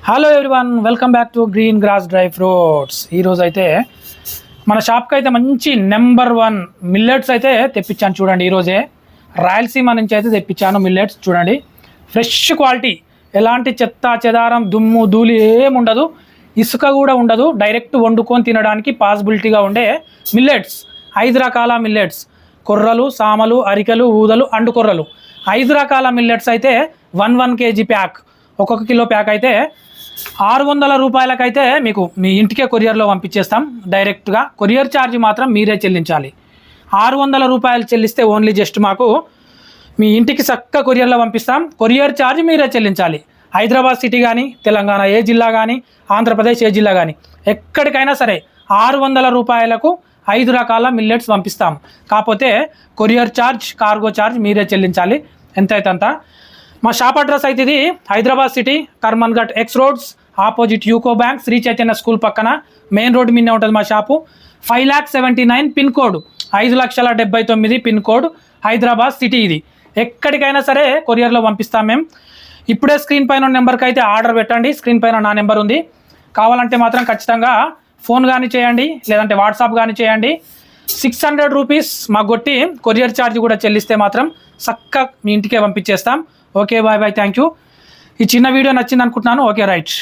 Hello everyone, welcome back to green grass dry fruits. ఈరోజు అయితే మన షాప్కి అయితే మంచి నెంబర్ 1 మిల్లెట్స్ అయితే తెప్పించాను. చూడండి, ఈరోజే రాయలసీమ నుంచి అయితే తెప్పించాను మిల్లెట్స్. చూడండి, ఫ్రెష్ క్వాలిటీ, ఎలాంటి చెత్త చెదారం దుమ్ము ధూళి ఏముండదు, ఇసుక కూడా ఉండదు. డైరెక్ట్ వండుకొని తినడానికి పాసిబిలిటీగా ఉండే మిల్లెట్స్. 5 రకాల మిల్లెట్స్: కొర్రలు, సామలు, అరికెలు, ఊదలు, అండు కొర్రలు. 5 రకాల మిల్లెట్స్ అయితే 1 kg ప్యాక్. ఒక్కొక్క కిలో ప్యాక్ అయితే 600 రూపాయలకైతే మీకు మీ ఇంటికే కొరియర్లో పంపించేస్తాం. డైరెక్ట్గా కొరియర్ ఛార్జ్ మాత్రం మీరే చెల్లించాలి. 600 రూపాయలు చెల్లిస్తే ఓన్లీ జస్ట్ మాకు మీ ఇంటికి చక్క కొరియర్లో పంపిస్తాం. కొరియర్ ఛార్జ్ మీరే చెల్లించాలి. హైదరాబాద్ సిటీ కానీ, తెలంగాణ ఏ జిల్లా కానీ, ఆంధ్రప్రదేశ్ ఏ జిల్లా కానీ, ఎక్కడికైనా సరే 600 రూపాయలకు 5 రకాల మిల్లెట్స్ పంపిస్తాం. కాకపోతే కొరియర్ ఛార్జ్, కార్గో ఛార్జ్ మీరే చెల్లించాలి. ఎంతైతే అంత. మా షాప్ అడ్రస్ అయితే ఇది Hyderabad city, Karmanghat X roads, opposite UCO bank, Shri Chaitanya school పక్కన మెయిన్ రోడ్ మీదనే ఉంటుంది మా shop. 5,79,000 pin code, 5,79,000 pin code, Hyderabad city. ఇది ఎక్కడికైనా సరే కొరియర్లో పంపిస్తాం మేము. ఇప్పుడే స్క్రీన్ పైన నెంబర్కి అయితే ఆర్డర్ పెట్టండి. స్క్రీన్ పైన నా నెంబర్ ఉంది. కావాలంటే మాత్రం ఖచ్చితంగా ఫోన్ కానీ చేయండి, లేదంటే వాట్సాప్ కానీ చేయండి. 600 రూపీస్ మాకు కొట్టి కొరియర్ ఛార్జ్ కూడా చెల్లిస్తే మాత్రం చక్కగా మీ ఇంటికే పంపించేస్తాం. Okay, bye bye, thank you. ఈ చిన్న వీడియో నచ్చింది అనుకుంటున్నాను. Okay, right.